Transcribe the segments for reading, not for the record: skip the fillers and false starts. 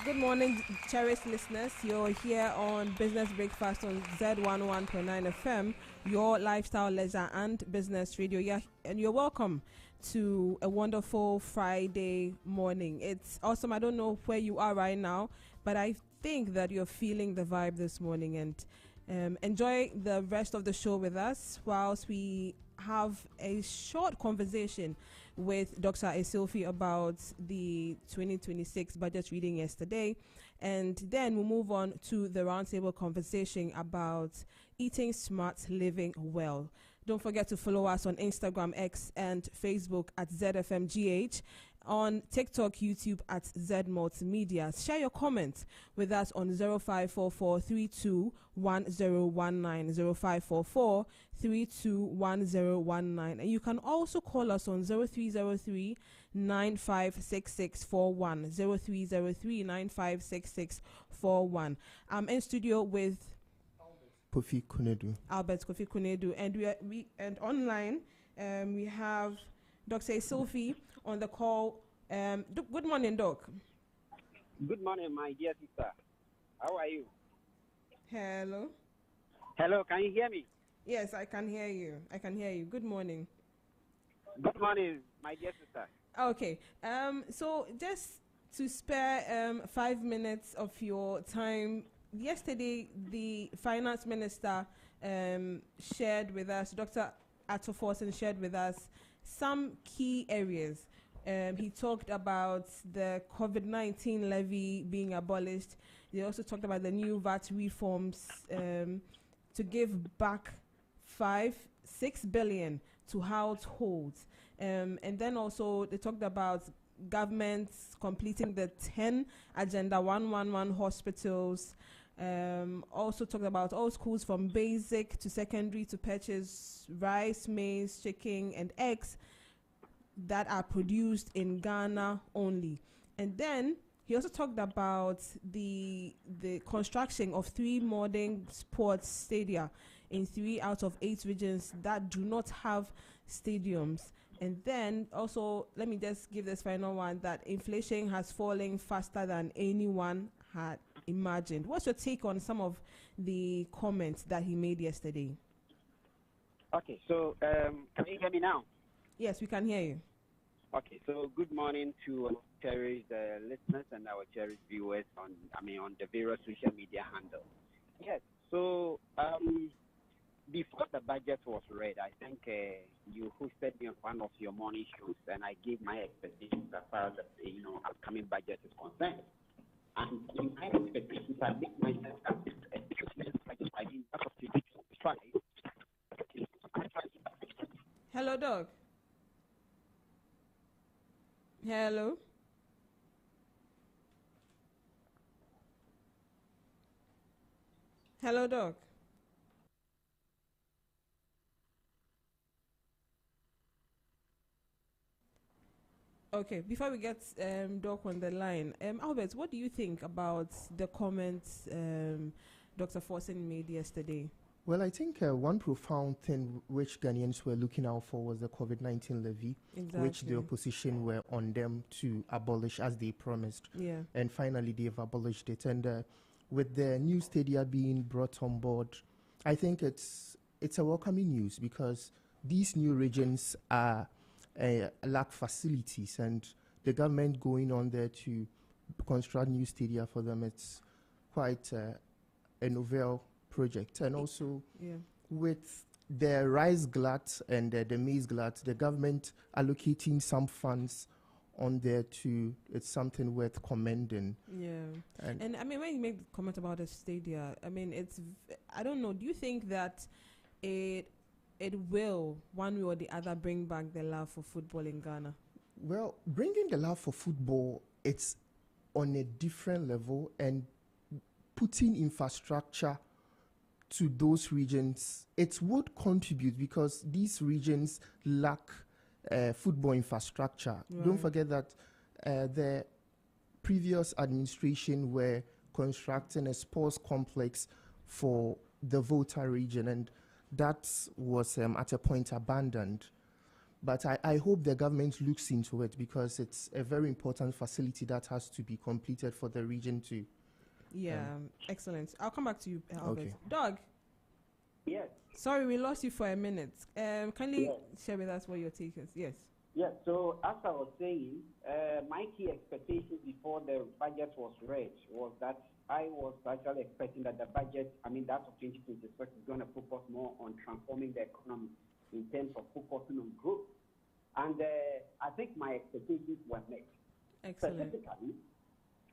Good morning, cherished listeners. You're here on Business Breakfast on Zed 101.9 FM, your lifestyle, leisure, and business radio. Yeah, and you're welcome to a wonderful Friday morning. It's awesome. I don't know where you are right now, but I think that you're feeling the vibe this morning, and enjoy the rest of the show with us whilst we have a short conversation with Dr. Esilfi about the 2026 budget reading yesterday, and then we'll move on to the roundtable conversation about eating smart, living well. Don't forget to follow us on Instagram, X, and Facebook at ZFMGH, on TikTok, YouTube at Z Multimedia. Share your comments with us on 0544321019, 0544321019, and you can also call us on 0303 956641, 0303 I'm in studio with Albert Kofi Kunedu, and and online we have Dr. Esilfi on the call. Good morning, Doc. Good morning, my dear sister. How are you? Hello. Hello, can you hear me? Yes, I can hear you. Good morning. Good morning, my dear sister. Okay. So just to spare 5 minutes of your time, yesterday the finance minister shared with us, Dr. Atoforsen shared with us some key areas. He talked about the COVID-19 levy being abolished. They also talked about the new VAT reforms to give back 6 billion to households. And then also they talked about governments completing the 10 Agenda 111 hospitals. Also talked about all schools from basic to secondary to purchase rice, maize, chicken, and eggs that are produced in Ghana only. And then he also talked about the construction of 3 modern sports stadia in 3 out of 8 regions that do not have stadiums. And then also, let me just give this final one, that inflation has fallen faster than anyone had imagined. What's your take on some of the comments that he made yesterday? Okay, so can you hear me now? Yes, we can hear you. Okay, so good morning to our cherished listeners and our cherished viewers on the various social media handles. Yes, so before the budget was read, I think you hosted me on one of your morning shows, and I gave my expectations as far as the upcoming budget is concerned. And in my expectations, I make myself I didn't try. Hello, Doc. Hello. Hello, Doc. Okay, before we get Doc on the line, Albert, what do you think about the comments Dr. Forsen made yesterday? Well, I think one profound thing which Ghanaians were looking out for was the COVID-19 levy, which the opposition were on them to abolish as they promised. Yeah. And finally, they've abolished it. And with the new stadia being brought on board, I think it's a welcoming news, because these new regions lack facilities, and the government going on there to construct new stadia for them, it's quite a novel project. And also with the rice glut and the maize glut, the government allocating some funds on there too, it's something worth commending. Yeah. And I mean, when you make the comment about the stadia, I mean, I don't know, do you think that it will, one way or the other, bring back the love for football in Ghana? Well, bringing the love for football, it's on a different level, and putting infrastructure to those regions, it would contribute, because these regions lack football infrastructure. Right. Don't forget that the previous administration were constructing a sports complex for the Volta region, and that was at a point abandoned. But I hope the government looks into it because it's a very important facility that has to be completed for the region too. Yeah, excellent. I'll come back to you, Albert. Okay. Doug. Yes. Sorry, we lost you for a minute. Kindly Yes. share with us what your take is. Yes. Yes. So as I was saying, my key expectations before the budget was read was that I was actually expecting that the budget, that of 2026 is going to focus more on transforming the economy in terms of focusing on growth. And I think my expectations were met. Excellent. Specifically,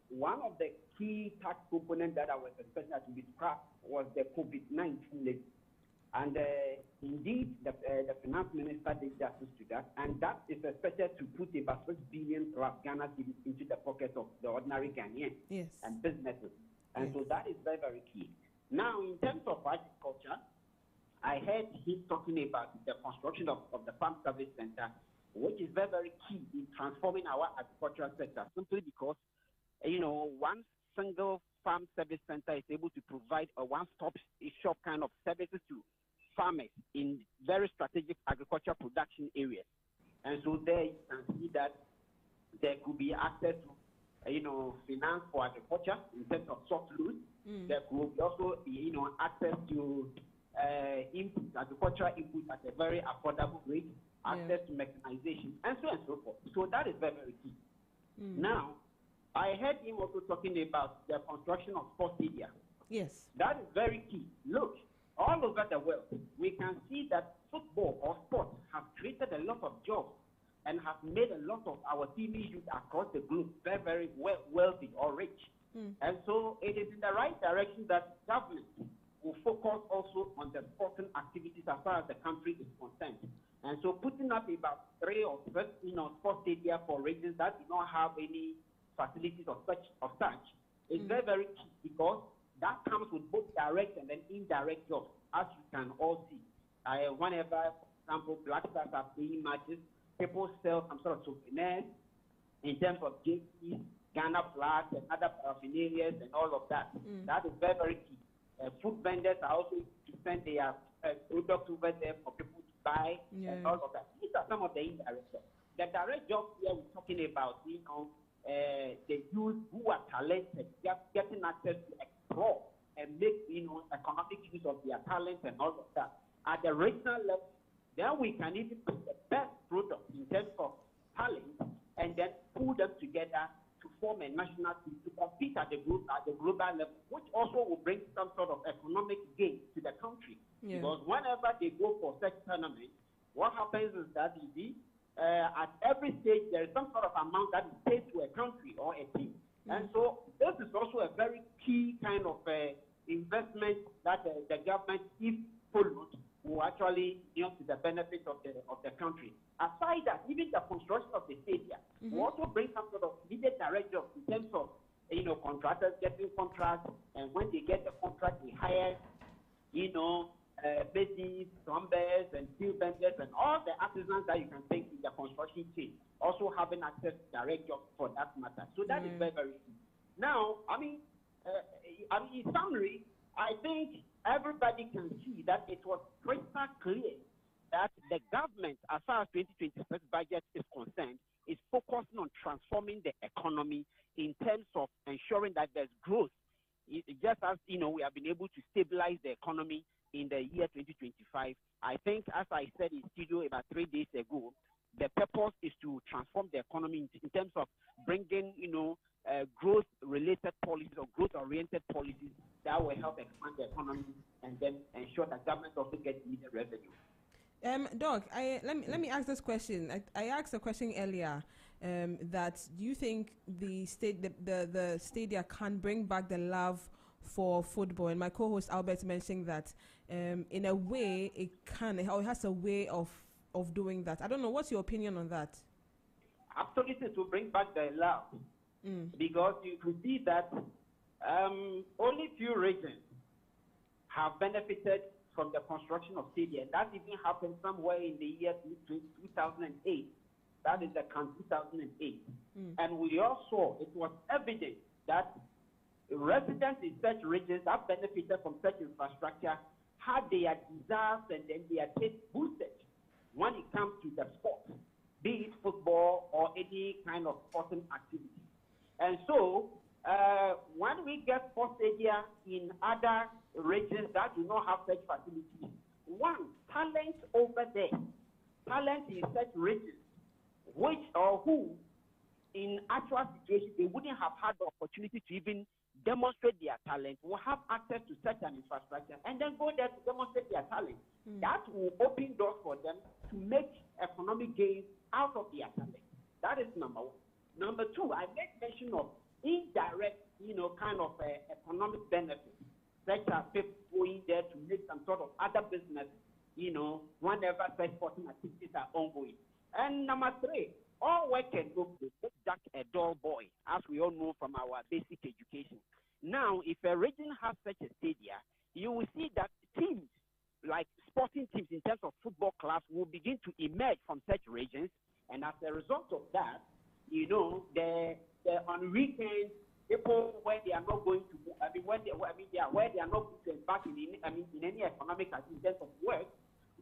one of the key tax components that I was expecting to be scrapped was the COVID-19 levy. And indeed, the finance minister did justice to that, and that is expected to put about 6 billion plus Ghana cedis into the pockets of the ordinary Ghanaians and businesses. And so that is very, very key. Now, in terms of agriculture, I heard him talking about the construction of the Farm Service Center, which is very, very key in transforming our agricultural sector, simply because, one single Farm Service Center is able to provide a one-stop shop kind of services to farmers in very strategic agricultural production areas. And so there you can see that there could be access to, finance for agriculture in terms of soft loans. There could also be, access to agricultural input at a very affordable rate, access to mechanization, and so on and so forth. So that is very, very key. Now, I heard him also talking about the construction of sports media. Yes. That is very key. Look, all over the world, we can see that football or sports have created a lot of jobs and have made a lot of our TV youth across the globe very, very wealthy or rich. And so it is in the right direction that government will focus also on the sporting activities as far as the country is concerned. And so putting up about 3 or 4, sports stadia for regions that do not have any facilities of such is very, very key, because that comes with both direct and then indirect jobs, as you can all see. Whenever, for example, Black Stars are playing matches, people sell some sort of souvenirs in terms of jerseys, Ghana flags, and other paraphernalia and all of that. That is very, very key. Food vendors are also to send their products over there for people to buy and all of that. These are some of the indirect jobs. The direct jobs here we're talking about, the youth who are talented, getting access to explore and make, economic use of their talents and all of that. At the regional level, then we can even put the best product in terms of talent and then pull them together to form a national team to compete at the global level, which also will bring some sort of economic gain to the country. Because whenever they go for such tournaments, what happens is that at every stage there is some sort of amount that is paid to a country or a team. And so this is also a very key kind of investment that the government, if followed, will actually to the benefit of the country. Aside that, even the construction of the stadium will also bring some sort of immediate direct jobs in terms of contractors getting contracts, and when they get the contract, they hire masons, plumbers, and steel benders, and all the artisans that you can think in the construction chain, also having access to direct jobs for that matter. So that is very, very key. Now, in summary, I think everybody can see that it was crystal clear that the government, as far as 2026 budget is concerned, is focusing on transforming the economy in terms of ensuring that there's growth. Just as we have been able to stabilize the economy in the year 2025. I think, as I said in studio about 3 days ago, the purpose is to transform the economy in terms of bringing, growth-related policies or growth-oriented policies that will help expand the economy and then ensure that government also gets immediate revenue. Doc, let me ask this question. I asked a question earlier that do you think the stadia can bring back the love for football? And my co-host Albert mentioned that in a way it can, or it has a way of doing that. I don't know. What's your opinion on that? Absolutely, to bring back the love, because you could see that only few regions have benefited from the construction of stadium. That even happened somewhere in the year 2008. That is the count 2008. And we all saw, it was evident that residents in such regions that benefited from such infrastructure had their desires and then their taste boosted. when it comes to the sport, be it football or any kind of sporting activity. And so, when we get sports stadia in other regions that do not have such facilities, one, talent over there, talent in such regions, which or who, in actual situation, they wouldn't have had the opportunity to even demonstrate their talent, will have access to such an infrastructure and then go there to demonstrate their talent. That will open doors for them to make economic gains out of their talent. That is number one. Number two, I made mention of indirect, kind of economic benefits, such as people going there to make some sort of other business, whenever such sporting activities are ongoing. And number three, all work can go to make Jack a dull boy, as we all know from our basic education. Now, if a region has such a stadia, you will see that teams, like sporting teams in terms of football clubs, will begin to emerge from such regions. And as a result of that, on weekends, people, when they are not going to, where they are not going to embark in any economic activity in terms of work,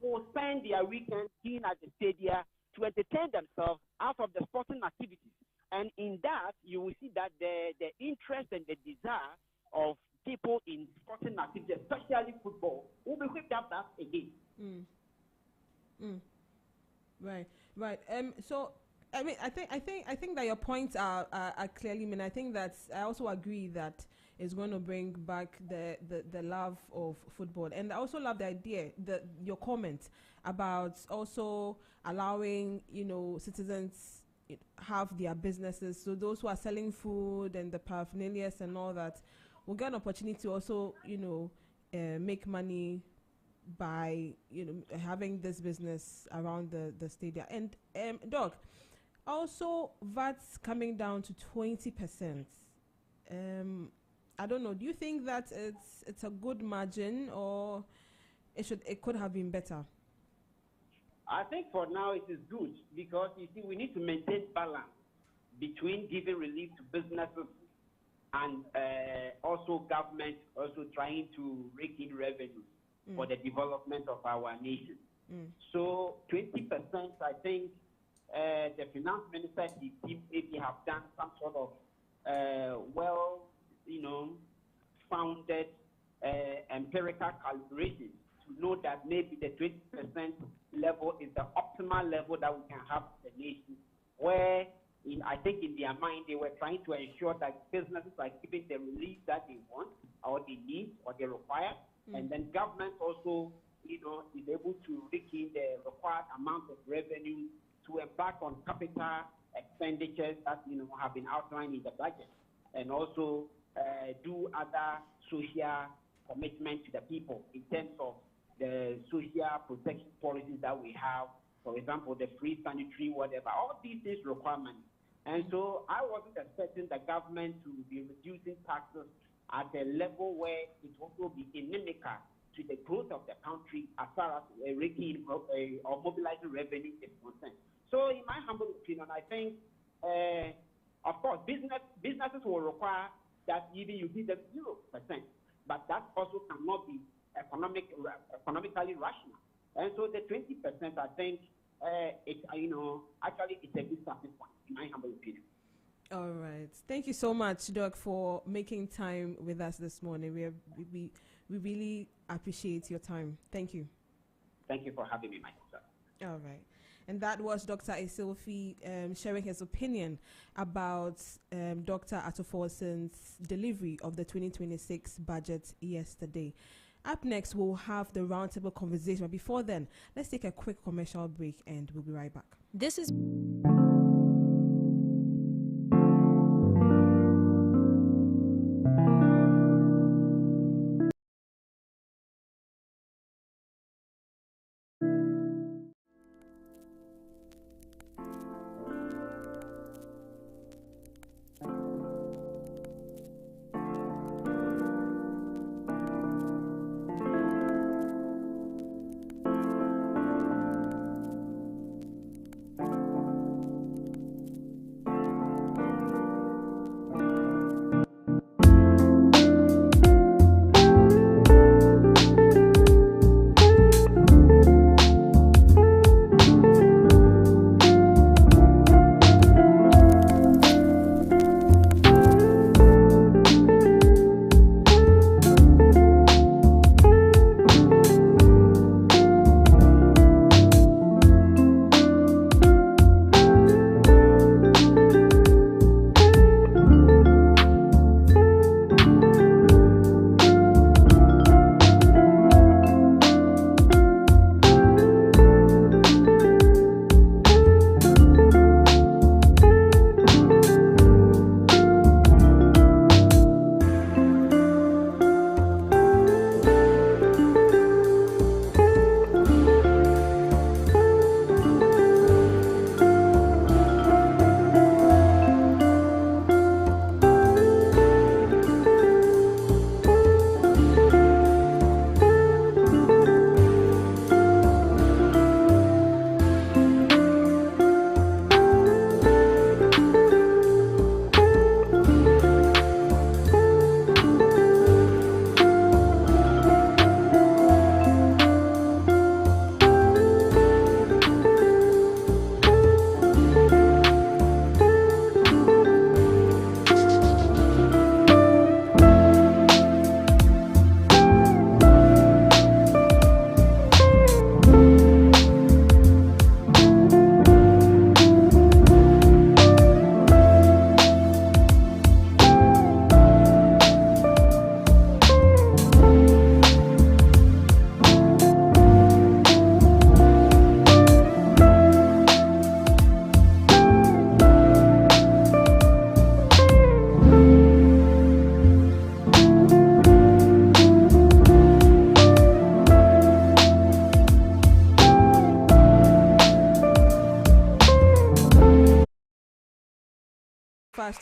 will spend their weekends being at the stadia to entertain themselves out of the sporting activities. And in that, you will see that the interest and the desire of people in sporting activities, especially football, will be whipped up that again. Right. So, I think that your points are clearly made. I think that I also agree that it's going to bring back the love of football, and I also love the idea your comment about also allowing citizens have their businesses. So those who are selling food and the paraphernalia and all that will get an opportunity to also make money by having this business around the stadium. And Doc, also VAT's coming down to 20%. I don't know. Do you think that it's a good margin, or it could have been better? I think for now it is good, because you see, we need to maintain balance between giving relief to businesses and also government also trying to rake in revenue for the development of our nation. So 20%, I think the finance minister maybe have done some sort of founded empirical calculations to know that maybe the 20% level is the optimal level that we can have in the nation, where I think in their mind they were trying to ensure that businesses are giving the relief that they want or they need or they require, and then government also is able to rake in the required amount of revenue to embark on capital expenditures that have been outlined in the budget, and also do other social commitment to the people in terms of the social protection policies that we have. For example, the free sanitary, whatever. All these things require money. And so I wasn't expecting the government to be reducing taxes at a level where it will also be inimical to the growth of the country as far as raking or mobilizing revenue is concerned. So in my humble opinion, I think, of course, businesses will require that even you give them 0%, but that also cannot be economically rational. And so the 20%, I think, actually it's a good starting point, in my humble opinion. All right. Thank you so much, Doc, for making time with us this morning. We really appreciate your time. Thank you. Thank you for having me, myself. All right. And that was Dr. Isilfi sharing his opinion about Dr. Atuforsen's delivery of the 2026 budget yesterday. Up next, we'll have the roundtable conversation. But before then, let's take a quick commercial break and we'll be right back. This is...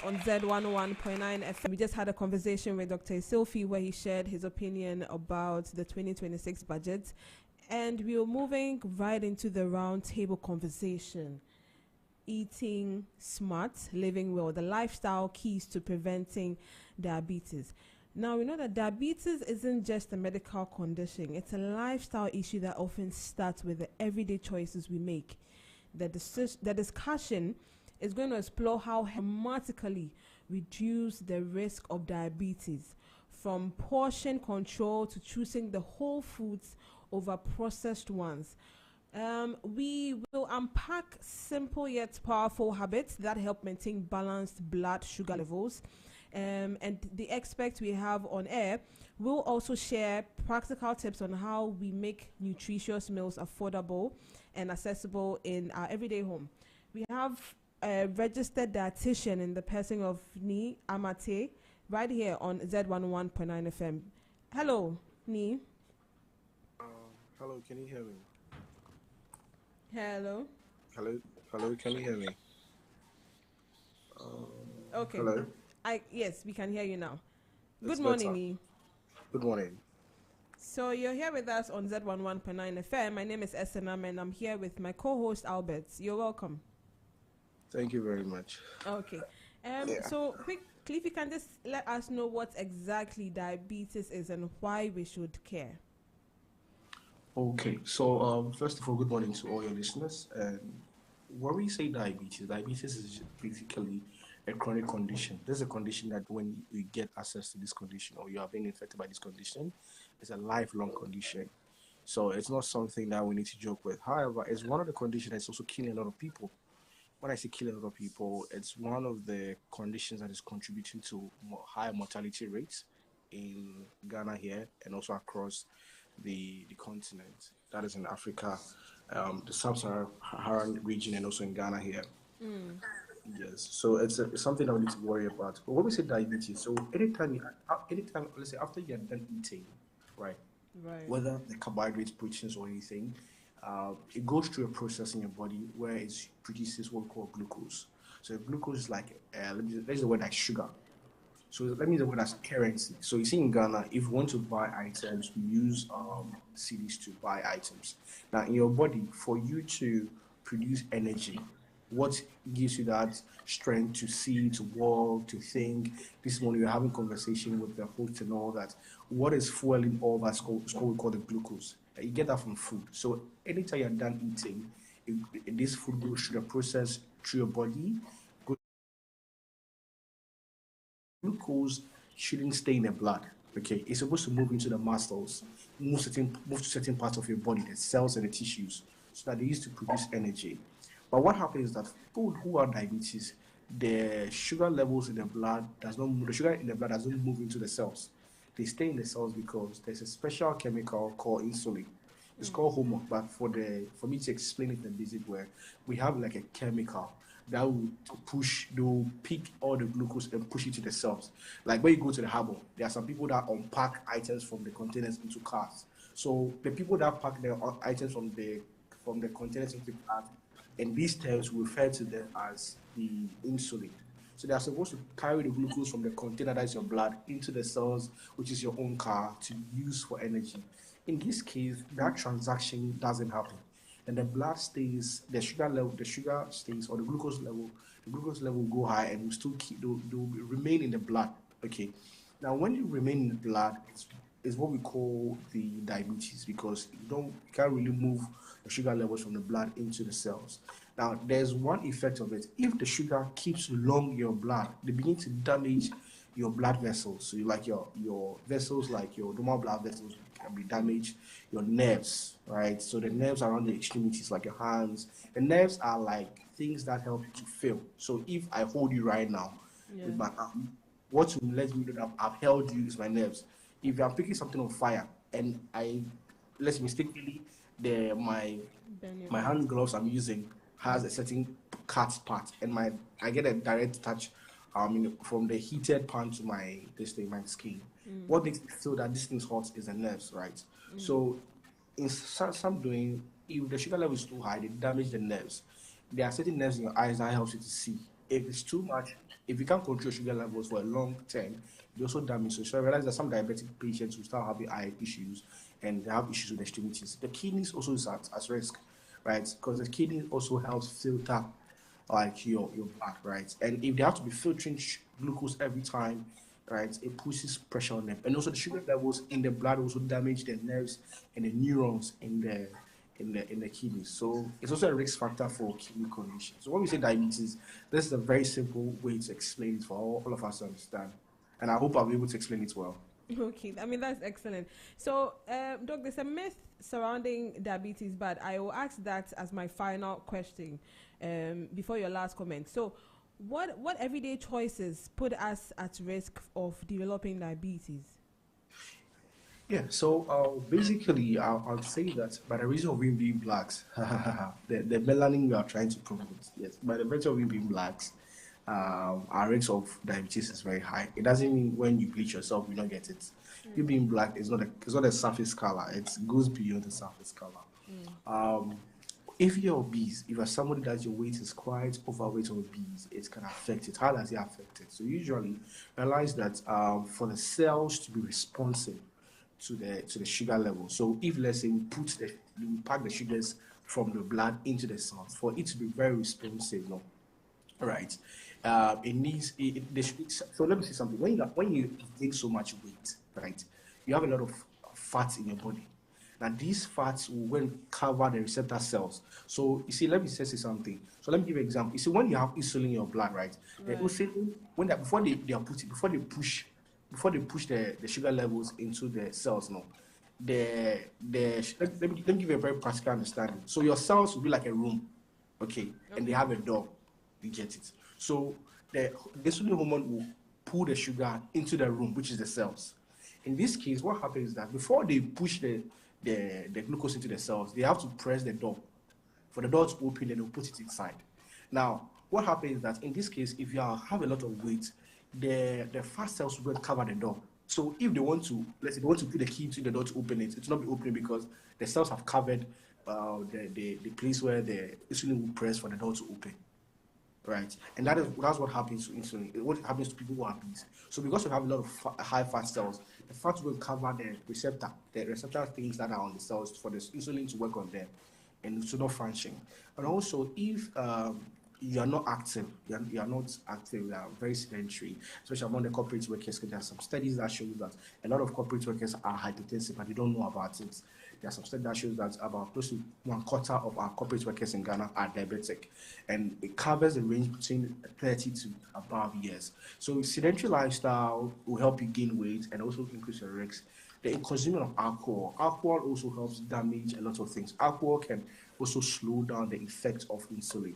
on Z101.9 FM. We just had a conversation with Dr. Sophie where he shared his opinion about the 2026 budget. And we are moving right into the roundtable conversation. Eating smart, living well, the lifestyle keys to preventing diabetes. Now, we know that diabetes isn't just a medical condition. It's a lifestyle issue that often starts with the everyday choices we make. The discussion is going to explore how dramatically reduce the risk of diabetes, from portion control to choosing the whole foods over processed ones. We will unpack simple yet powerful habits that help maintain balanced blood sugar levels. And the experts we have on air will also share practical tips on how we make nutritious meals affordable and accessible in our everyday home. We have a registered dietitian in the person of Ni Amate right here on Z101.9 FM. Hello, Ni. Hello, can you hear me? Hello. Hello, can you hear me? Okay. Hello. Yes, we can hear you now. It's Good morning, better. Ni. Good morning. So you're here with us on Z101.9 FM. My name is Esenam and I'm here with my co-host Albert. You're welcome. Thank you very much. Okay. So quickly, if you can just let us know what exactly diabetes is and why we should care. Okay, so first of all, good morning to all your listeners. And when we say diabetes is basically a chronic condition. There's a condition that when you get access to this condition or you are being infected by this condition, it's a lifelong condition. So it's not something that we need to joke with. However, it's one of the conditions that's also killing a lot of people. When I say killing a lot of people, it's one of the conditions that is contributing to higher mortality rates in Ghana here and also across the continent. That is in Africa, the sub-Saharan region, and also in Ghana here. Yes, so it's something that we need to worry about. But when we say diabetes, so anytime, let's say after you're done eating, right? Whether the carbohydrates, proteins, or anything, it goes through a process in your body where it produces what we call glucose. So glucose is like, let's the word like sugar. So that means the word as currency. So you see in Ghana, if you want to buy items, we use cedis to buy items. Now in your body, for you to produce energy, what gives you that strength to see, to walk, to think? This morning you're having conversation with the host and all that. What is fueling all that's called we call the glucose. You get that from food. So anytime you're done eating, this food goes through the process through your body. Glucose shouldn't stay in the blood. Okay, it's supposed to move into the muscles, move to certain parts of your body, the cells and the tissues, so that they used to produce energy. But what happens is that people who are diabetes, the sugar levels in the blood the sugar in the blood doesn't move into the cells. They stay in the cells because there's a special chemical called insulin. It's called hormone, but for me to explain it in a basic way, we have like a chemical that will pick all the glucose and push it to the cells. Like when you go to the harbor, there are some people that unpack items from the containers into cars. So the people that pack the items from the containers into cars, in these terms, we refer to them as the insulin. So they are supposed to carry the glucose from the container that is your blood into the cells, which is your own car, to use for energy. In this case, that transaction doesn't happen. And the blood stays, the sugar stays, or the glucose level will go high and will still they'll remain in the blood. Okay. Now, when you remain in the blood, it's what we call the diabetes, because you can't really move the sugar levels from the blood into the cells. Now, there's one effect of it. If the sugar keeps along your blood, they begin to damage your blood vessels. So like your vessels, like your normal blood vessels, can be damaged. Your nerves, right? So the nerves around the extremities, like your hands, the nerves are like things that help you to feel. So if I hold you right now with my arm, what will let me know that I've held you is my nerves. If I'm picking something on fire and let's mistakenly, my hand gloves I'm using has a certain cut part, and I get a direct touch from the heated part to my skin. What makes me feel that this thing's hot is the nerves, right? So in some doing, if the sugar level is too high, they damage the nerves. There are certain nerves in your eyes that helps you to see. If it's too much, If you can't control sugar levels for a long term, they also damage. So I realize that some diabetic patients who start having eye issues and they have issues with extremities. The kidneys also is at risk, right? Because the kidney also helps filter like your blood, right? And if they have to be filtering glucose every time, right, it pushes pressure on them. And also the sugar levels in the blood also damage the nerves and the neurons in the kidneys. So it's also a risk factor for kidney conditions. So when we say diabetes, this is a very simple way to explain it for all of us to understand. And I hope I'll be able to explain it well. Okay, I mean that's excellent. So, Doc, there's a myth surrounding diabetes, but I will ask that as my final question before your last comment. So, what everyday choices put us at risk of developing diabetes? Yeah, so basically, I'll say that by the reason of we being blacks, the melanin we are trying to promote, yes, by the virtue of we being blacks, our rates of diabetes is very high. It doesn't mean when you bleach yourself, you don't get it. You being black is not a surface color. It goes beyond the surface color. If you're obese, if you're somebody that your weight is quite overweight or obese, it can affect it. How does it affect it? So usually realize that for the cells to be responsive to the sugar level. So if let's say we pack the sugars from the blood into the cells, for it to be very responsive, no, right? It needs so let me say something. When you gain so much weight, right, you have a lot of fat in your body. Now these fats will go and cover the receptor cells. So you see, let me say something. So let me give you an example. You see, when you have insulin in your blood, right? The insulin, before they push the sugar levels into the cells, no. Let me give you a very practical understanding. So your cells will be like a room, okay, and they have a door. You get it. So the insulin hormone will pull the sugar into the room, which is the cells. In this case, what happens is that before they push the glucose into the cells, they have to press the door. For the door to open, and they'll put it inside. Now, what happens is that in this case, if you have a lot of weight, the fat cells will cover the door. So if they want to, let's say they want to put the key into the door to open it, it will not be opening because the cells have covered the place where the insulin will press for the door to open. Right, and that's what happens to insulin. What happens to people who are obese. So because we have a lot of high fat cells, the fat will cover the receptor things that are on the cells for the insulin to work on them and to not function. And also, if you are not active, you are not active, you are very sedentary, especially among the corporate workers. There are some studies that show that a lot of corporate workers are hypertensive, but they don't know about it. There are some studies that shows that about close to 1/4 of our corporate workers in Ghana are diabetic, and it covers the range between 30 to above years. So sedentary lifestyle will help you gain weight and also increase your risks. The consuming of alcohol also helps damage a lot of things. Alcohol can also slow down the effect of insulin.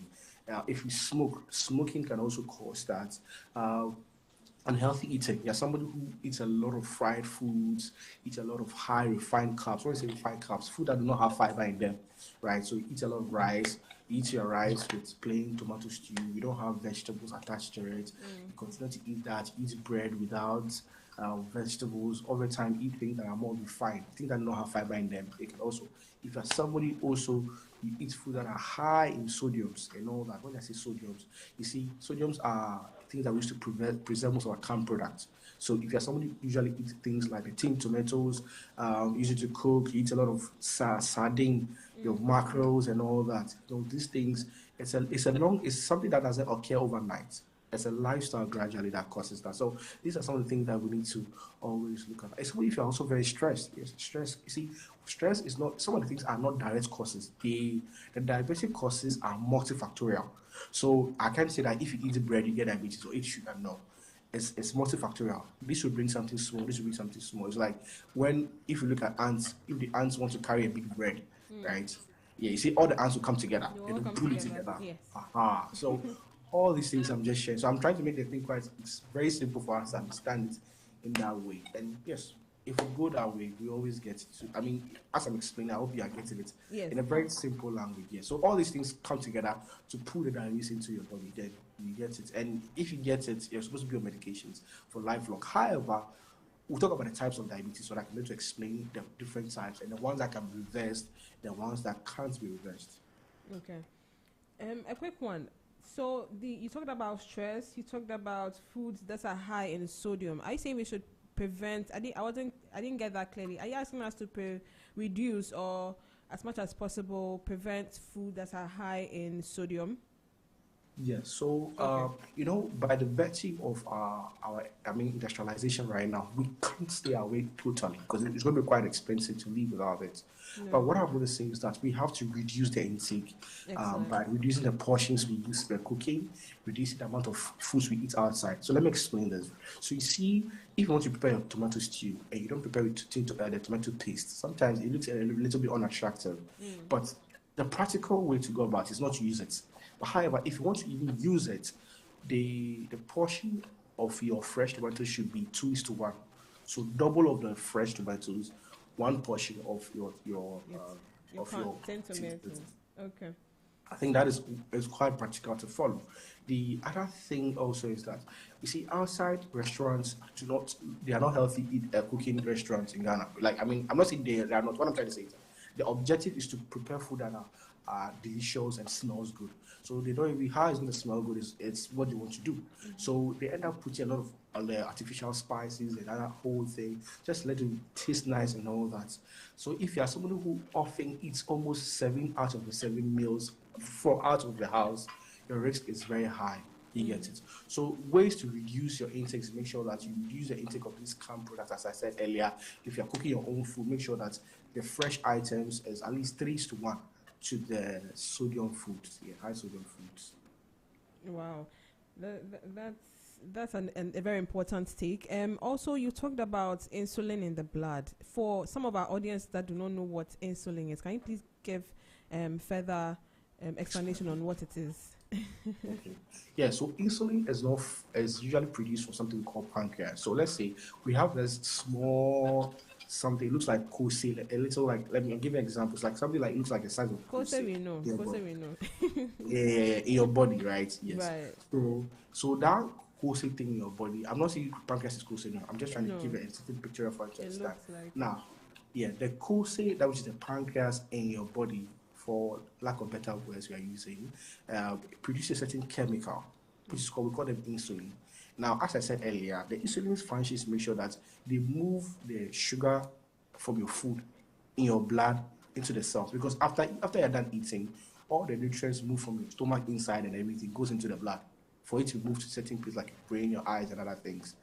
If you smoking can also cause that. Unhealthy eating. You're somebody who eats a lot of fried foods, eats a lot of high refined carbs. When I say refined carbs, food that do not have fiber in them, right? So you eat a lot of rice, you eat your rice with plain tomato stew, you don't have vegetables attached to it. You continue to eat that, eat bread without vegetables, over time eat things that are more refined, things that don't have fiber in them. They can also, if you're somebody also, you eat food that are high in sodiums and all that. When I say sodiums, you see, sodiums are things that we use to preserve most of our canned products. So if you're somebody who usually eats things like the tinned tomatoes, use it to cook, you eat a lot of sardine, your mackerels and all that. So these things, it's something that doesn't occur overnight. It's a lifestyle gradually that causes that. So these are some of the things that we need to always look at. Especially if you're also very stressed. Yes, stress. You see, stress is not, some of the things are not direct causes. The diabetic causes are multifactorial. So I can't say that if you eat bread, you get diabetes or eat sugar. No. It's multifactorial. This will bring something small, this will bring something small. It's like if you look at ants, if the ants want to carry a big bread, right? Yeah, you see all the ants will come together. They will pull it together. Yes. Aha. So all these things I'm just sharing. So I'm trying to make the thing quite, it's very simple for us to understand it in that way. And yes, if we go that way, we always get it. So, I mean, as I'm explaining, I hope you are getting it in a very simple language. Yeah. So all these things come together to pull the diabetes into your body. Then you get it. And if you get it, you're supposed to be on medications for lifelong. However, we'll talk about the types of diabetes so that I can be able to explain the different types and the ones that can be reversed, the ones that can't be reversed. Okay. A quick one. So you talked about stress. You talked about foods that are high in sodium. Are you saying we should prevent? I didn't get that clearly. Are you asking us to reduce or as much as possible prevent food that are high in sodium? Yes. So, Okay. by the virtue of industrialization right now, we can't stay away totally because it's going to be quite expensive to live without it. But No. what I'm going to say is that we have to reduce the intake Excellent. by reducing the portions we use for cooking, reducing the amount of foods we eat outside. So let me explain this. So you see, if you want to prepare your tomato stew and you don't prepare it the tomato paste, sometimes it looks a little bit unattractive. But the practical way to go about it is not to use it. But however, if you want to even use it, the portion of your fresh tomatoes should be 2:1. So double of the fresh tomatoes, one portion of your It's you of can't your 10 tomatoes. Okay. I think that is quite practical to follow. The other thing also is that you see outside restaurants they are not healthy cooking restaurants in Ghana. Like I'm not saying they are not. What I'm trying to say is that the objective is to prepare food that are delicious and smells good. So they don't even how it's going to smell good is it's what they want to do. So they end up putting a lot of artificial spices and that whole thing, just let it taste nice and all that. So if you are somebody who often eats almost 7 out of the 7 meals from out of the house, your risk is very high. You get it. So ways to reduce your intakes, make sure that you reduce the intake of these canned products. As I said earlier, if you're cooking your own food, make sure that the fresh items is at least 3:1 to the sodium foods, high sodium foods. Wow. That's a very important take. Also, you talked about insulin in the blood. For some of our audience that do not know what insulin is, can you please give further explanation on what it is? Okay. Yeah, so insulin is usually produced from something called pancreas. So let's say we have this small something, it looks like kose, a little like, let me give you examples, like something like, looks like the size of Kose kose. we know. Yeah, Kose we know. yeah, in your body, right? Yes. Right. So that kose thing in your body, I'm not saying pancreas is kose now. I'm just trying to No. give a certain picture of what you It understand. looks like Now, yeah, the kose, that which is the pancreas in your body, for lack of better words we are using, produces a certain chemical, which is called, we call them insulin. Now, as I said earlier, the insulin's function is to make sure that they move the sugar from your food in your blood into the cells, because after you're done eating, all the nutrients move from your stomach inside and everything goes into the blood for it to move to certain places like your brain, your eyes, and other things.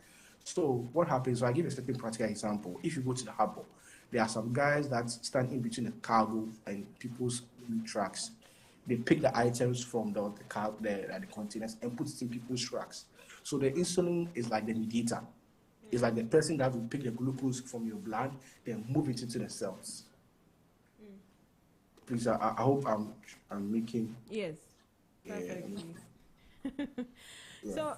So what happens, so I give a certain practical example. If you go to the harbor, there are some guys that stand in between the cargo and people's trucks. They pick the items from the containers and put it in people's trucks. So the insulin is like the mediator. It's like the person that will pick the glucose from your blood, then move it into the cells. Please, I hope I'm making. yes. Yeah. Perfectly. Yeah. So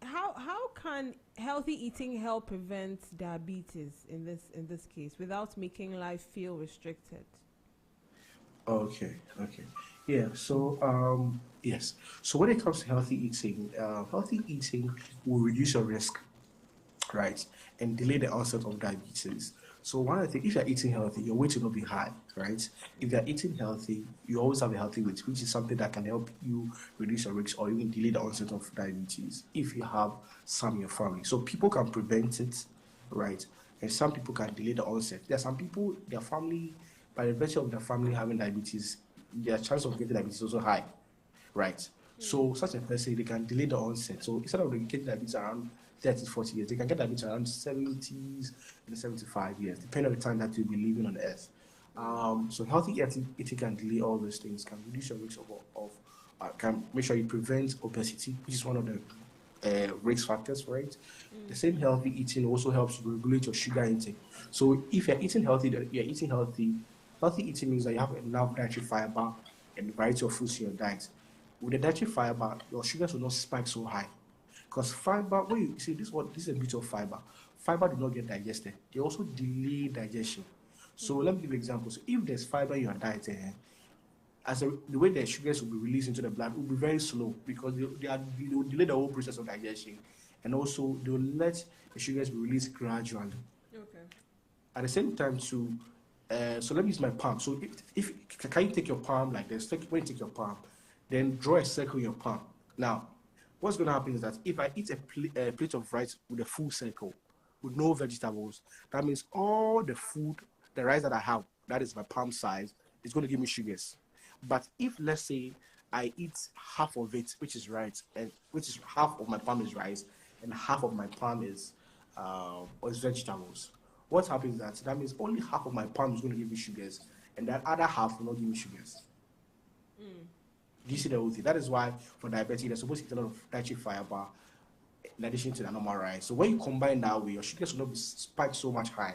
how can healthy eating help prevent diabetes in this case without making life feel restricted? Okay. Yeah, so yes. So when it comes to healthy eating will reduce your risk, right? And delay the onset of diabetes. So one of the things, if you're eating healthy, your weight will not be high, right? If you're eating healthy, you always have a healthy weight, which is something that can help you reduce your risk or even delay the onset of diabetes if you have some in your family. So people can prevent it, right? And some people can delay the onset. There are some people, their family, by the virtue of their family having diabetes, their chance of getting diabetes is also high, right? So such a person, they can delay the onset. So instead of getting diabetes around 30, 40 years, they can get diabetes around 70s and 75 years, depending on the time that you'll be living on the earth. So healthy eating can delay all those things, can reduce your risk can make sure you prevent obesity, which is one of the risk factors for it. The same healthy eating also helps you regulate your sugar intake. So if you're eating healthy, you're eating healthy. Healthy eating means that you have enough dietary fiber and a variety of foods in your diet. With the dietary fiber, your sugars will not spike so high. Because fiber, when you see this is a bit of fiber. Fiber do not get digested. They also delay digestion. So let me give you an example. So if there's fiber in your diet, the way the sugars will be released into the blood will be very slow because they will delay the whole process of digestion, and also they will let the sugars be released gradually. Okay. At the same time, so let me use my palm. So if can you take your palm like this? When you take your palm, Then draw a circle in your palm. Now, what's going to happen is that if I eat a plate of rice with a full circle, with no vegetables, that means all the food, the rice that I have, that is my palm size, is going to give me sugars. But if, let's say, I eat half of it, which is rice, and which is half of my palm is rice, and half of my palm is vegetables. What happens is that means only half of my palm is going to give me sugars, and that other half will not give me sugars. Do you see the whole thing? That is why for diabetes, they're supposed to eat a lot of dietary fiber in addition to the normal rice. So when you combine that way, your sugars will not be spiked so much high.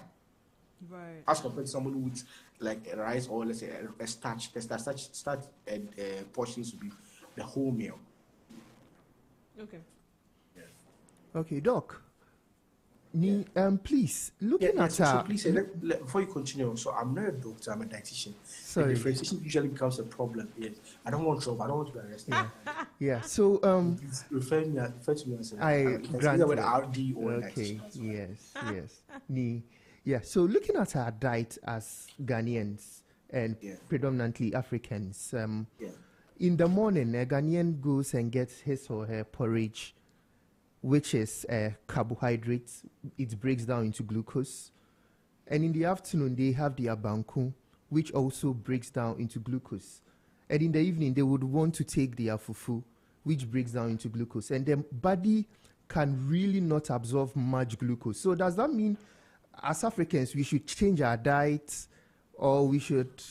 Right. As compared to someone who eats like a rice or let's say a starch, the starch portions to be the whole meal. Okay. Okay, Doc. Please, looking at so please, before you continue, so I'm not a doctor, I'm a dietitian. Sorry. The differentiation usually becomes a problem. Yes. I don't want trouble, I don't want to be arrested. Yeah, so Please refer to me as I grant with RD or okay, dietitian. yes. Yeah, so looking at our diet as Ghanaians and predominantly Africans, in the morning, a Ghanaian goes and gets his or her porridge, which is carbohydrates. It breaks down into glucose. And in the afternoon, they have the abanku, which also breaks down into glucose. And in the evening, they would want to take the fufu, which breaks down into glucose. And the body can really not absorb much glucose. So does that mean, as Africans, we should change our diet, or we should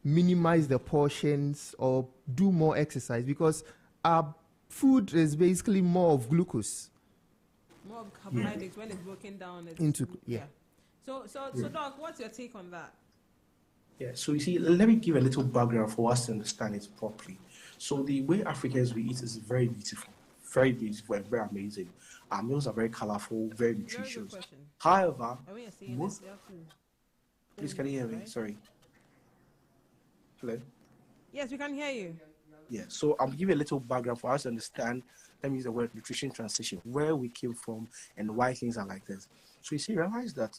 minimize the portions, or do more exercise? Because our food is basically more of glucose. More of carbohydrates when it's broken down into. So Doc, what's your take on that? Yeah, so you see, let me give a little background for us to understand it properly. So the way Africans we eat is very beautiful and very amazing. Our meals are very colorful, very nutritious. However, please can you hear me? Right? Sorry. Hello? Yes, we can hear you. Yeah, so I'll give you a little background for us to understand. Let me use the word nutrition transition, where we came from and why things are like this. So you see, realize that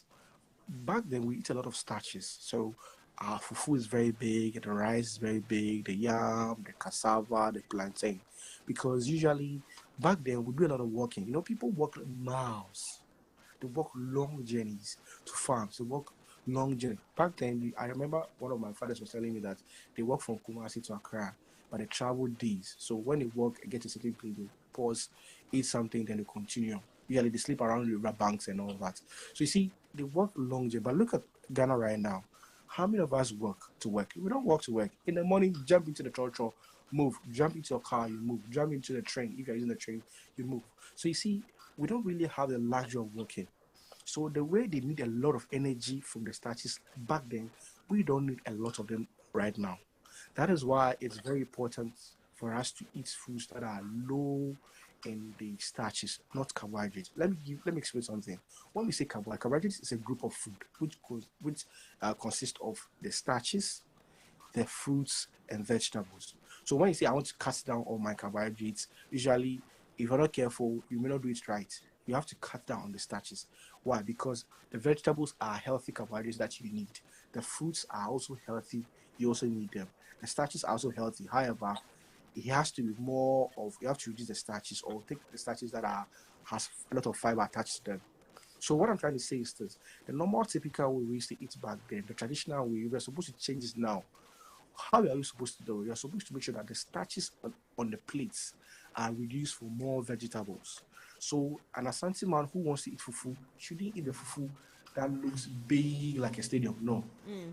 back then we eat a lot of starches. So our fufu is very big, the rice is very big, the yam, the cassava, the plantain. Because usually back then we do a lot of walking. You know, people walk miles. They walk long journeys to farms. They walk long journey. Back then, I remember one of my fathers was telling me that they walk from Kumasi to Accra, but they travel days. So when they walk and get to a certain place, they pause, eat something, then they continue. Usually they sleep around the river banks and all that. So you see, they walk long journey. But look at Ghana right now. How many of us walk to work? We don't walk to work. In the morning, jump into the trotro, move. Jump into your car, you move. Jump into the train. If you're using the train, you move. So you see, we don't really have the luxury of walking. So the way they need a lot of energy from the starches back then, we don't need a lot of them right now. That is why it's very important for us to eat foods that are low in the starches, not carbohydrates. Let me explain something. When we say carbohydrates is a group of food which consists of the starches, the fruits, and vegetables. So when you say I want to cut down all my carbohydrates, usually if you're not careful, you may not do it right. You have to cut down on the starches. Why? Because the vegetables are healthy carbohydrates that you need. The fruits are also healthy. You also need them. The starches are also healthy. However, it has to be more of, you have to reduce the starches or take the starches that has a lot of fiber attached to them. So what I'm trying to say is this. The normal typical way we used to eat back then, the traditional way, we're supposed to change this now. How are you supposed to do it? You're supposed to make sure that the starches on the plates are reduced for more vegetables. So an Asante man who wants to eat fufu shouldn't eat the fufu that looks big like a stadium. No.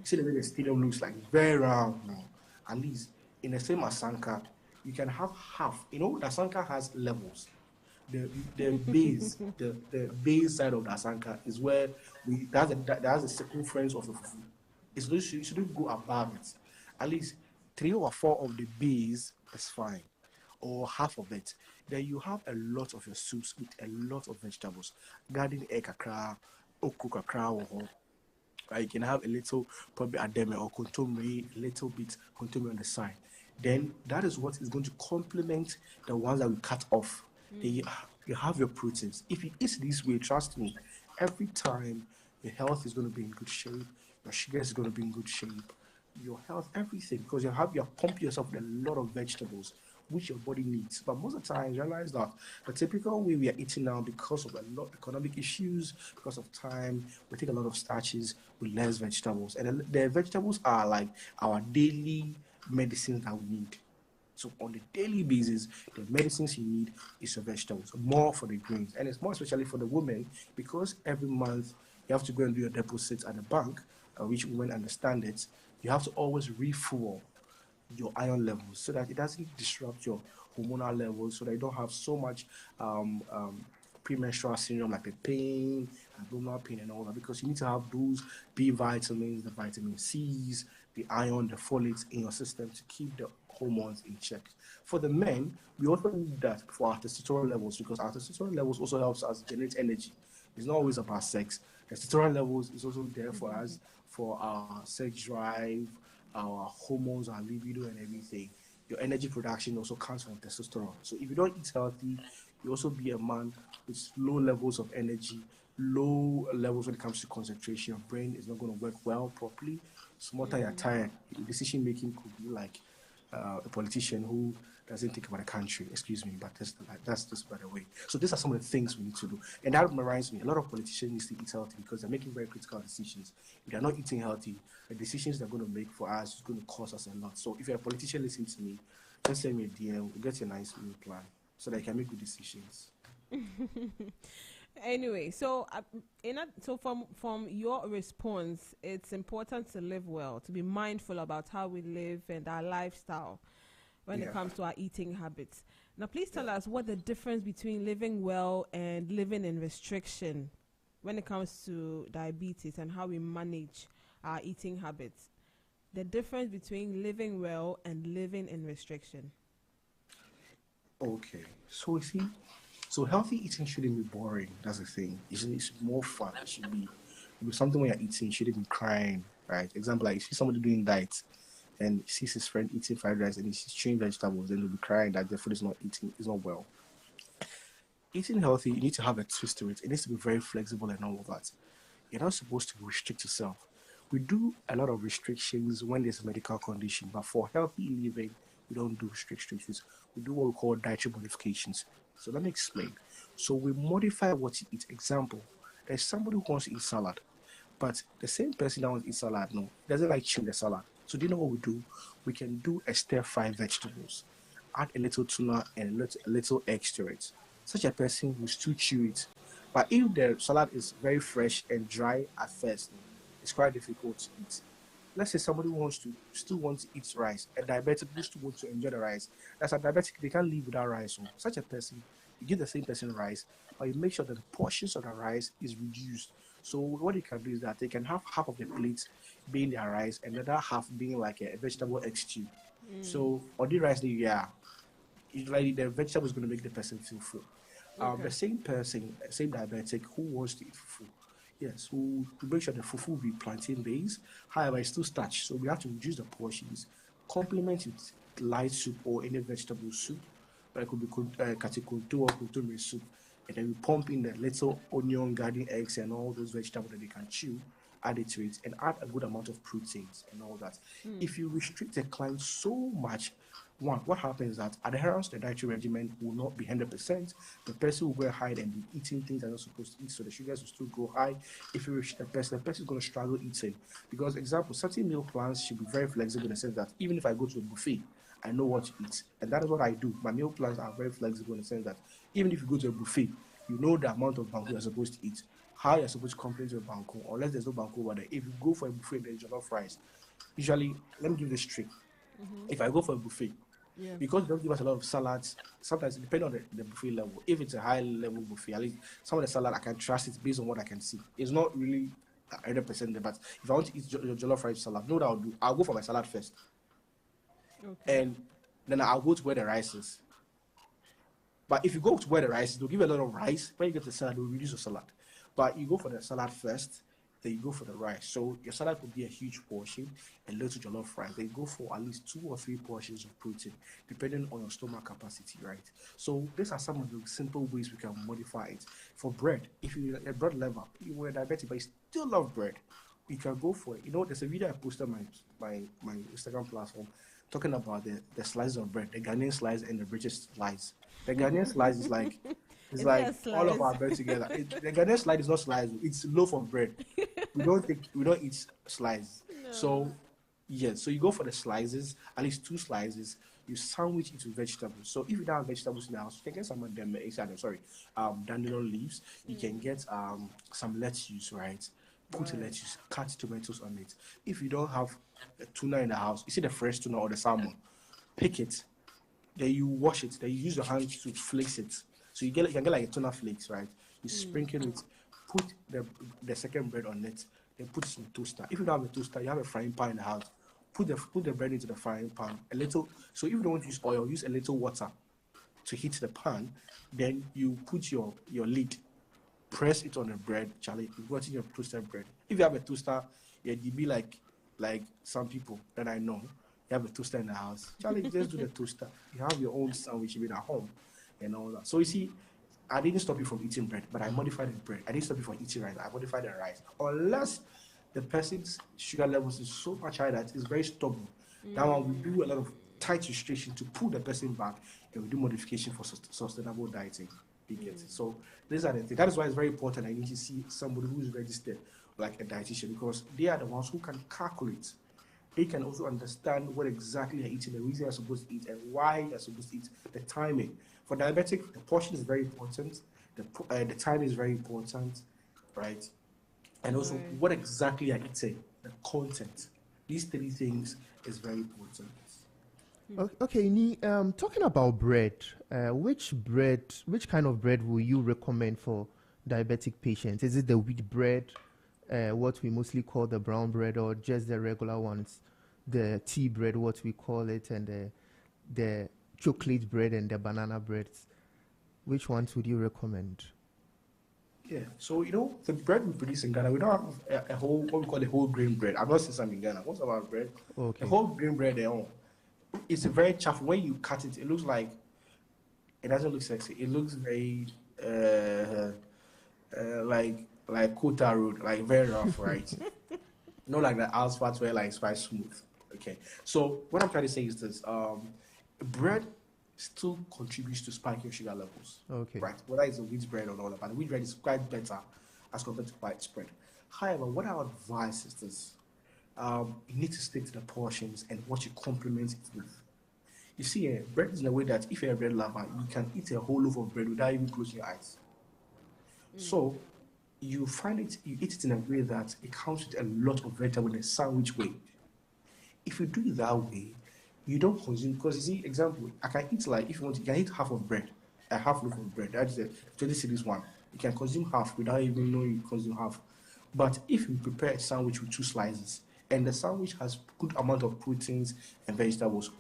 See the way the stadium looks like, very round. No. At least in the same Asanka, you can have half. You know, the Asanka has levels. The base, the base side of the Asanka is where that's the circumference of the fufu. You shouldn't go above it. At least 3 or 4 of the base is fine, or half of it. Then you have a lot of your soups with a lot of vegetables. Garden egg kakra, oku kakra, or you can have a little probably ademe or kontomire, a little bit kontomire on the side. Then that is what is going to complement the ones that we cut off. Then you have your proteins. If you eat this way, trust me, every time your health is going to be in good shape, your sugar is going to be in good shape, your health, everything, because you're pumping yourself with a lot of vegetables which your body needs. But most of the time, you realize that the typical way we are eating now, because of a lot of economic issues, because of time, we take a lot of starches with less vegetables, and the vegetables are like our daily medicines that we need. So on the daily basis, the medicines you need is your vegetables, more for the greens, and it's more especially for the women because every month you have to go and do your deposits at the bank, which women understand it. You have to always refuel your iron levels so that it doesn't disrupt your hormonal levels, so that you don't have so much premenstrual syndrome like the pain, abdominal pain, and all that. Because you need to have those B vitamins, the vitamin C's, the iron, the folates in your system to keep the hormones in check. For the men, we also need that for our testosterone levels because our testosterone levels also helps us generate energy. It's not always about sex. Testosterone levels is also there for us for our sex drive, our hormones, our libido, and everything. Your energy production also comes from testosterone. So if you don't eat healthy, you also be a man with low levels of energy, low levels when it comes to concentration. Your brain is not going to work well properly. So more time you're tired, decision making could be like a politician who doesn't think about the country. Excuse me, but that's just by the way. So these are some of the things we need to do. And that reminds me, a lot of politicians need to eat healthy because they're making very critical decisions. If they're not eating healthy, the decisions they're going to make for us is going to cost us a lot. So if you're a politician listening to me, just send me a DM, we'll get you a nice meal plan so that you can make good decisions. Anyway, so so from your response, it's important to live well, to be mindful about how we live and our lifestyle when it comes to our eating habits. Now, please tell us what the difference between living well and living in restriction when it comes to diabetes and how we manage our eating habits. The difference between living well and living in restriction. Okay, so you see, so healthy eating shouldn't be boring. That's the thing. It's more fun. It should be something when you're eating. You shouldn't be crying, right? Example, like if you see somebody doing diet and sees his friend eating fried rice and he's chewing vegetables, then he'll be crying that the food is not well. Eating healthy, you need to have a twist to it. It needs to be very flexible and all of that. You're not supposed to restrict yourself. We do a lot of restrictions when there's a medical condition, but for healthy living, we don't do restrictions. We do what we call dietary modifications. So let me explain. So we modify what you eat. Example, there's somebody who wants to eat salad, but the same person that wants to eat salad, no, doesn't like chewing the salad. So do you know what we do? We can do a stir-fry vegetables, add a little tuna and a little egg to it. Such a person will still chew it. But if the salad is very fresh and dry at first, it's quite difficult to eat. Let's say somebody still wants to eat rice, a diabetic who still wants to enjoy the rice. As a diabetic, they can't live without rice. So such a person, you give the same person rice, but you make sure that the portions of the rice is reduced. So what you can do is that they can have half of the plate being their rice and the other half being like a vegetable egg stew. So on the rice, it's like the vegetable is going to make the person feel full. The same person, same diabetic who wants to eat fufu, yes, who to make sure the fufu will be plantain based. However, it's still starch, so we have to reduce the portions, complement it light soup or any vegetable soup, but it could be katikuntu or kutumri soup, and then we pump in the little onion, garden eggs, and all those vegetables that they can chew, add it to it, and add a good amount of proteins and all that. If you restrict the client so much, what happens is that adherence to the dietary regimen will not be 100%. The person will go high and be eating things they're not supposed to eat, so the sugars will still go high. If you restrict the person is going to struggle eating. Because, example, certain meal plans should be very flexible in the sense that even if I go to a buffet, I know what to eat. And that is what I do. My meal plans are very flexible in the sense that even if you go to a buffet, you know the amount of banku you're supposed to eat, how you're supposed to complete your banku, unless there's no banku over there. If you go for a buffet, there's jollof rice. Usually, let me give this trick. If I go for a buffet, because they don't give us a lot of salads, sometimes it depends on the buffet level. If it's a high level buffet, at least some of the salad I can trust it based on what I can see. It's not really 100% there, but if I want to eat jollof rice salad, know what I'll do? I'll go for my salad first. And then I'll go to where the rice is. But if you go to where the rice is, they'll give you a lot of rice. When you get the salad, they'll reduce the salad. But you go for the salad first, then you go for the rice. So your salad could be a huge portion, a little jollof rice. Then you go for at least 2 or 3 portions of protein, depending on your stomach capacity, right? So these are some of the simple ways we can modify it. For bread, if you're a bread lover, you were diabetic, but you still love bread, you can go for it. There's a video I posted on my Instagram platform talking about the slices of bread, the Ghanaian slice and the British slice. The Ghanaian slice is like Is like it a all of slice? our bread together. The Ghanaian slice is not slice; it's loaf of bread. We don't eat slice. So yes, so you go for the slices, at least 2 slices. You sandwich it with vegetables. So if you don't have vegetables in the house, you can get some of them. Dandelion leaves. You can get some lettuce, right? Put a lettuce, cut tomatoes on it. If you don't have a tuna in the house, you see the fresh tuna or the salmon, pick it. Then you wash it. Then you use your hands to flakes it. So you can get like a tuna flakes, right? You sprinkle it, put the second bread on it, then put it in a toaster. If you don't have a toaster, you have a frying pan in the house. Put the bread into the frying pan. A little. So if you don't want to use oil, use a little water to heat the pan. Then you put your lid, press it on the bread. Charlie, you got in your toasted bread. If you have a toaster, yeah, you be like some people that I know. You have a toaster in the house. Charlie, just do the toaster. You have your own sandwich even at home and all that. So you see, I didn't stop you from eating bread, but I modified the bread. I didn't stop you from eating rice. I modified the rice. Unless the person's sugar levels is so much high that it's very stubborn. That one we do a lot of tight restriction to pull the person back, and we do modification for sustainable dieting. You get it? So these are the things. That is why it's very important. I need to see somebody who is registered, like a dietitian, because they are the ones who can calculate. They can also understand what exactly you're eating, the reason you're supposed to eat, and why you're supposed to eat, the timing. For diabetic, the portion is very important. The time is very important, right? And also what exactly you're eating, the content. These 3 things is very important. Okay, Ni, talking about bread, which kind of bread will you recommend for diabetic patients? Is it the wheat bread, what we mostly call the brown bread, or just the regular ones, the tea bread, what we call it, and the chocolate bread and the banana breads? Which ones would you recommend? Yeah, so the bread we produce in Ghana, we don't have a whole, what we call a whole grain bread. I'm not saying some in Ghana. Most of our bread, Okay. the whole grain bread, it's a very chaff. When you cut it, it looks like, it doesn't look sexy. It looks very like Kota Road, like very rough, right? Not like the asphalt where like it's quite smooth. Okay, so what I'm trying to say is this: bread still contributes to spike your sugar levels. Okay. Right. Whether it's a wheat bread or not, but the wheat bread is quite better as compared to white bread. However, what I would advise is this: you need to stick to the portions and what you complement it with. You see, bread is in a way that if you're a bread lover, you can eat a whole loaf of bread without even closing your eyes. So you eat it in a way that it comes with a lot of vegetable in a sandwich way. If you do it that way, you don't consume, because you see, example, I can eat like, if you want, you can eat half of bread, a half loaf of bread. That's the 20 cities one. You can consume half without even knowing you consume half. But if you prepare a sandwich with 2 slices, and the sandwich has good amount of proteins and vegetables,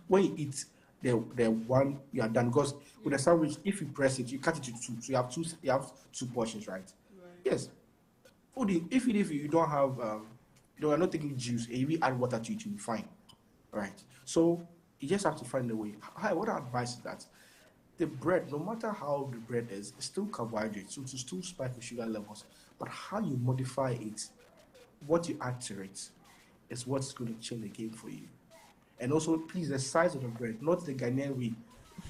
when you eat the one, you are done. Because with a sandwich, if you press it, you cut it to 2, so you have 2 portions, right? Yes. If you don't have, you are not taking juice, and you add water to it, you'll be fine. Right. So you just have to find a way. What I advise is that the bread, no matter how the bread is, it's still carbohydrate, so to still spike your sugar levels. But how you modify it, what you add to it, is what's going to change the game for you. And also, please, the size of the bread, not the Ghanaian way.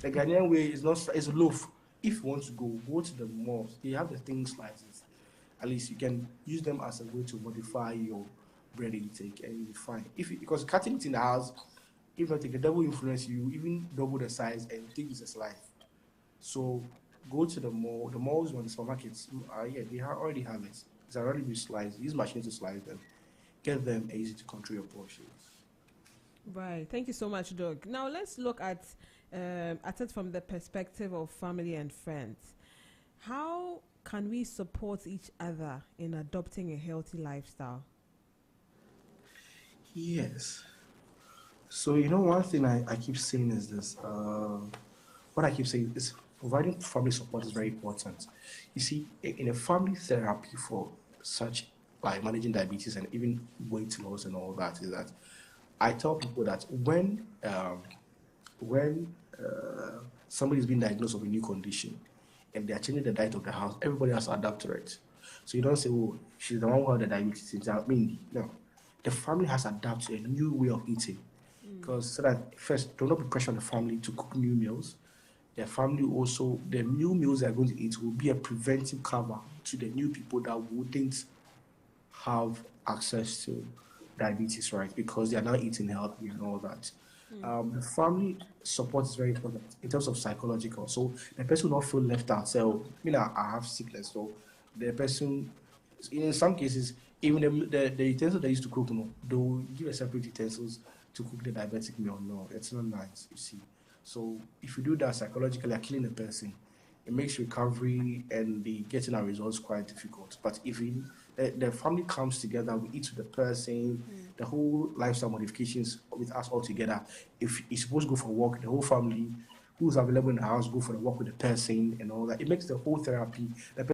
The Ghanaian way is a loaf. If you want to go to the mall. They have the thin slices. At least you can use them as a way to modify your bread intake, and you'll be fine. Because cutting it in the house, if not, the devil influence you, even double the size, and think it's a slice. So go to the mall. The malls or the supermarkets, they already have it. It's already been sliced. Use machines to slice them. Get them easy to control your portions. Right. Thank you so much, Doug. Now let's look at it from the perspective of family and friends. How can we support each other in adopting a healthy lifestyle? Yes. So, one thing I keep saying is this. What I keep saying is providing family support is very important. You see, in a family therapy for such like managing diabetes and even weight loss and all that, is that I tell people that when somebody is being diagnosed with a new condition and they are changing the diet of the house, everybody has to adapt to it. So you don't say, oh, she's the one who had the diabetes. I mean, no. The family has adapted to a new way of eating. Because so that first, do not be pressure on the family to cook new meals. The family also, the new meals they're going to eat will be a preventive cover to the new people that wouldn't have access to diabetes, right? Because they are now eating healthy and all that. The family support is very important in terms of psychological. So the person will not feel left out. So, I have sickness. So the person, in some cases, even the utensils they used to cook, they'll give a separate utensils to cook the diabetic meal. No, it's not nice, you see. So if you do that psychologically, you're killing the person. It makes recovery and the getting our results quite difficult. But if the family comes together, we eat with the person, the whole lifestyle modifications with us all together. If you're supposed to go for a walk, the whole family who's available in the house go for the walk with the person and all that. It makes the whole therapy. The